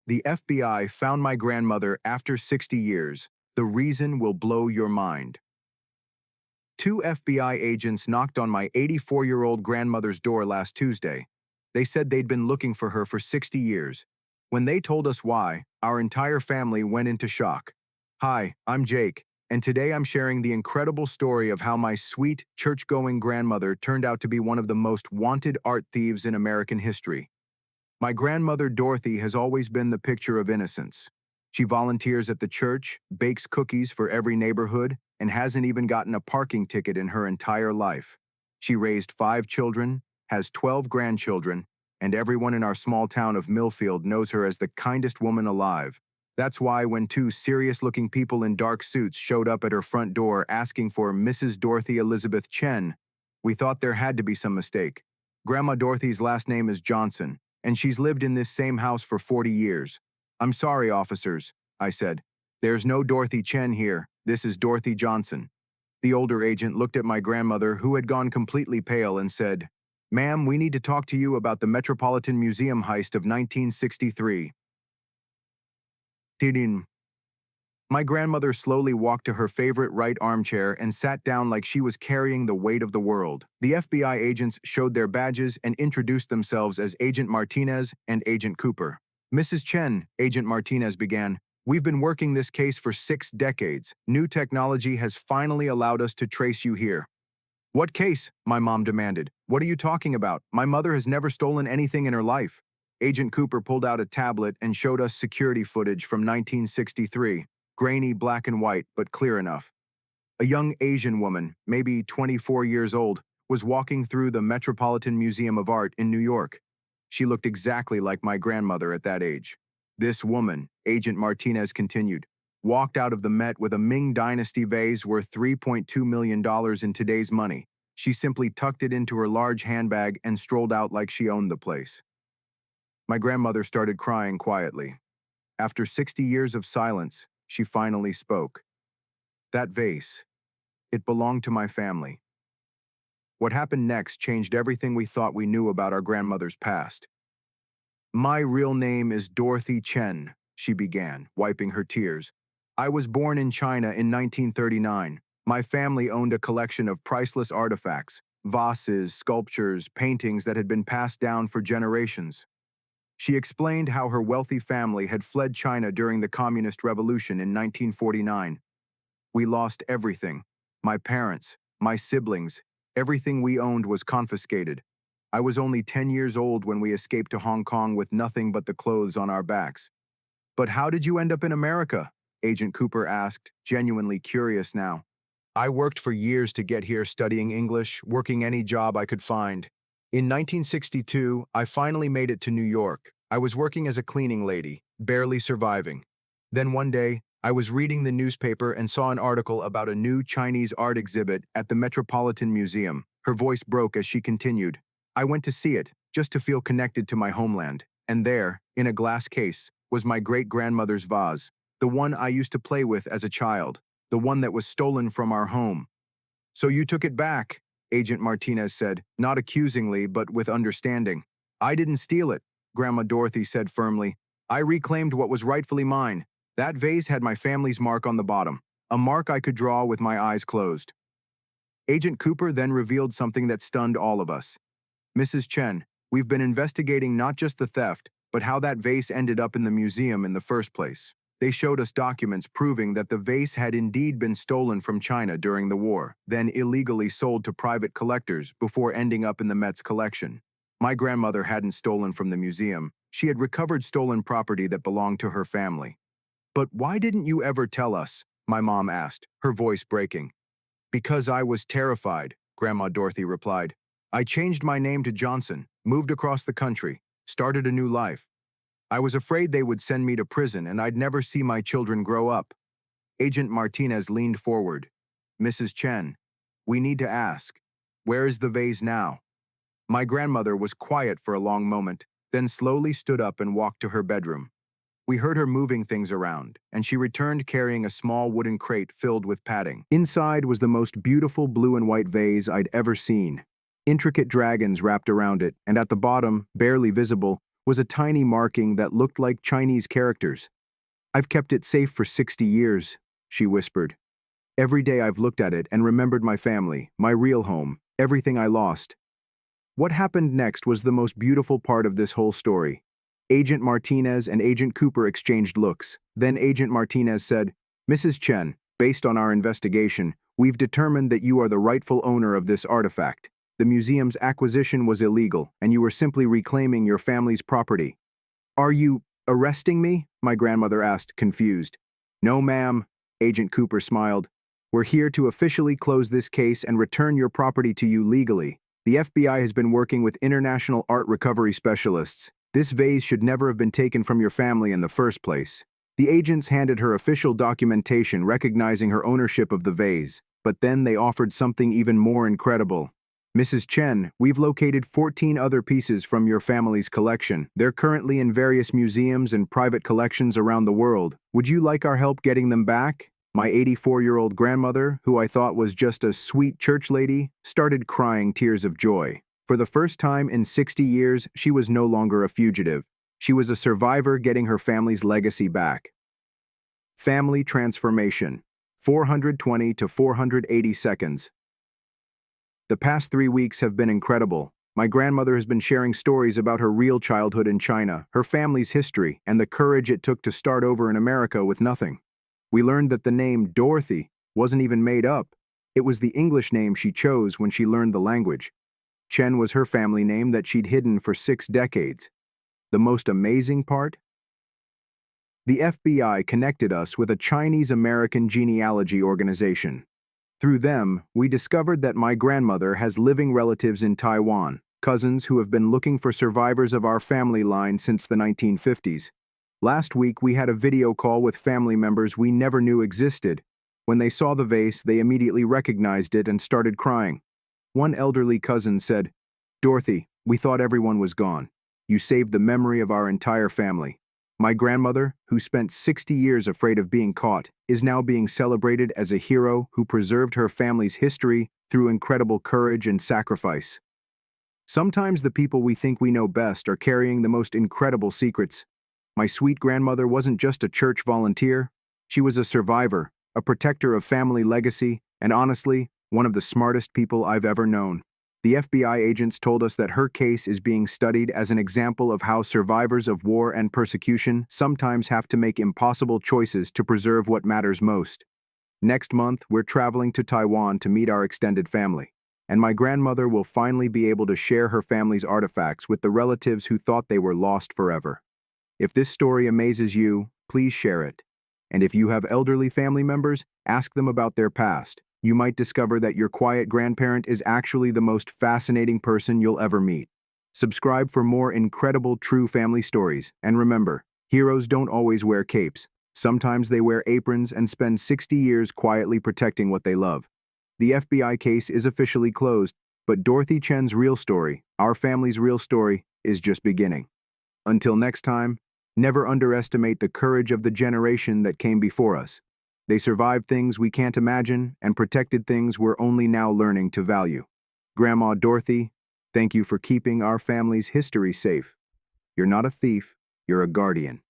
The FBI found my grandmother after 60 years. The reason will blow your mind. Two FBI agents knocked on my 84-year-old grandmother's door last Tuesday. They said they'd been looking for her for 60 years. When they told us why, our entire family went into shock. Hi, I'm Jake, and today I'm sharing the incredible story of how my sweet, church-going grandmother turned out to be one of the most wanted art thieves in American history. My grandmother Dorothy has always been the picture of innocence. She volunteers at the church, bakes cookies for every neighborhood, and hasn't even gotten a parking ticket in her entire life. She raised 5 children, has 12 grandchildren, and everyone in our small town of Millfield knows her as the kindest woman alive. That's why when 2 serious-looking people in dark suits showed up at her front door asking for Mrs. Dorothy Elizabeth Chen, we thought there had to be some mistake. Grandma Dorothy's last name is Johnson, and she's lived in this same house for 40 years. "I'm sorry, officers," I said. "There's no Dorothy Chen here. This is Dorothy Johnson." The older agent looked at my grandmother, who had gone completely pale, and said, "Ma'am, we need to talk to you about the Metropolitan Museum heist of 1963. Tidin. My grandmother slowly walked to her favorite right armchair and sat down like she was carrying the weight of the world. The FBI agents showed their badges and introduced themselves as Agent Martinez and Agent Cooper. "Mrs. Chen," Agent Martinez began, "we've been working this case for 6 decades. New technology has finally allowed us to trace you here." "What case?" my mom demanded. "What are you talking about? My mother has never stolen anything in her life." Agent Cooper pulled out a tablet and showed us security footage from 1963. Grainy black and white, but clear enough. A young Asian woman, maybe 24 years old, was walking through the Metropolitan Museum of Art in New York. She looked exactly like my grandmother at that age. This woman, Agent Martinez continued, walked out of the Met with a Ming Dynasty vase worth $3.2 million in today's money. She simply tucked it into her large handbag and strolled out like she owned the place. My grandmother started crying quietly. After 60 years of silence, she finally spoke. "That vase, it belonged to my family." What happened next changed everything we thought we knew about our grandmother's past. "My real name is Dorothy Chen," she began, wiping her tears. "I was born in China in 1939. My family owned a collection of priceless artifacts, vases, sculptures, paintings that had been passed down for generations." She explained how her wealthy family had fled China during the Communist Revolution in 1949. "We lost everything. My parents, my siblings, everything we owned was confiscated. I was only 10 years old when we escaped to Hong Kong with nothing but the clothes on our backs." "But how did you end up in America?" Agent Cooper asked, genuinely curious now. "I worked for years to get here, studying English, working any job I could find. In 1962, I finally made it to New York. I was working as a cleaning lady, barely surviving. Then one day, I was reading the newspaper and saw an article about a new Chinese art exhibit at the Metropolitan Museum." Her voice broke as she continued. "I went to see it, just to feel connected to my homeland. And there, in a glass case, was my great-grandmother's vase, the one I used to play with as a child, the one that was stolen from our home." "So you took it back," Agent Martinez said, not accusingly but with understanding. "I didn't steal it," Grandma Dorothy said firmly. "I reclaimed what was rightfully mine. That vase had my family's mark on the bottom, a mark I could draw with my eyes closed." Agent Cooper then revealed something that stunned all of us. "Mrs. Chen, we've been investigating not just the theft, but how that vase ended up in the museum in the first place." They showed us documents proving that the vase had indeed been stolen from China during the war, then illegally sold to private collectors before ending up in the Met's collection. My grandmother hadn't stolen from the museum. She had recovered stolen property that belonged to her family. "But why didn't you ever tell us?" my mom asked, her voice breaking. "Because I was terrified," Grandma Dorothy replied. "I changed my name to Johnson, moved across the country, started a new life. I was afraid they would send me to prison and I'd never see my children grow up." Agent Martinez leaned forward. "Mrs. Chen, we need to ask, where is the vase now?" My grandmother was quiet for a long moment, then slowly stood up and walked to her bedroom. We heard her moving things around, and she returned carrying a small wooden crate filled with padding. Inside was the most beautiful blue and white vase I'd ever seen. Intricate dragons wrapped around it, and at the bottom, barely visible, was a tiny marking that looked like Chinese characters. "I've kept it safe for 60 years," she whispered. "Every day I've looked at it and remembered my family, my real home, everything I lost." What happened next was the most beautiful part of this whole story. Agent Martinez and Agent Cooper exchanged looks. Then Agent Martinez said, "Mrs. Chen, based on our investigation, we've determined that you are the rightful owner of this artifact. The museum's acquisition was illegal, and you were simply reclaiming your family's property." "Are you arresting me?" my grandmother asked, confused. "No, ma'am," Agent Cooper smiled. "We're here to officially close this case and return your property to you legally. The FBI has been working with international art recovery specialists. This vase should never have been taken from your family in the first place." The agents handed her official documentation recognizing her ownership of the vase, but then they offered something even more incredible. "Mrs. Chen, we've located 14 other pieces from your family's collection. They're currently in various museums and private collections around the world. Would you like our help getting them back?" My 84-year-old grandmother, who I thought was just a sweet church lady, started crying tears of joy. For the first time in 60 years, she was no longer a fugitive. She was a survivor getting her family's legacy back. Family transformation. 420 to 480 seconds. The past 3 weeks have been incredible. My grandmother has been sharing stories about her real childhood in China, her family's history, and the courage it took to start over in America with nothing. We learned that the name Dorothy wasn't even made up. It was the English name she chose when she learned the language. Chen was her family name that she'd hidden for 6 decades. The most amazing part? The FBI connected us with a Chinese-American genealogy organization. Through them, we discovered that my grandmother has living relatives in Taiwan, cousins who have been looking for survivors of our family line since the 1950s. Last week, we had a video call with family members we never knew existed. When they saw the vase, they immediately recognized it and started crying. One elderly cousin said, "Dorothy, we thought everyone was gone. You saved the memory of our entire family." My grandmother, who spent 60 years afraid of being caught, is now being celebrated as a hero who preserved her family's history through incredible courage and sacrifice. Sometimes the people we think we know best are carrying the most incredible secrets. My sweet grandmother wasn't just a church volunteer. She was a survivor, a protector of family legacy, and honestly, one of the smartest people I've ever known. The FBI agents told us that her case is being studied as an example of how survivors of war and persecution sometimes have to make impossible choices to preserve what matters most. Next month, we're traveling to Taiwan to meet our extended family, and my grandmother will finally be able to share her family's artifacts with the relatives who thought they were lost forever. If this story amazes you, please share it. And if you have elderly family members, ask them about their past. You might discover that your quiet grandparent is actually the most fascinating person you'll ever meet. Subscribe for more incredible true family stories, and remember, heroes don't always wear capes. Sometimes they wear aprons and spend 60 years quietly protecting what they love. The FBI case is officially closed, but Dorothy Chen's real story, our family's real story, is just beginning. Until next time, never underestimate the courage of the generation that came before us. They survived things we can't imagine and protected things we're only now learning to value. Grandma Dorothy, thank you for keeping our family's history safe. You're not a thief, you're a guardian.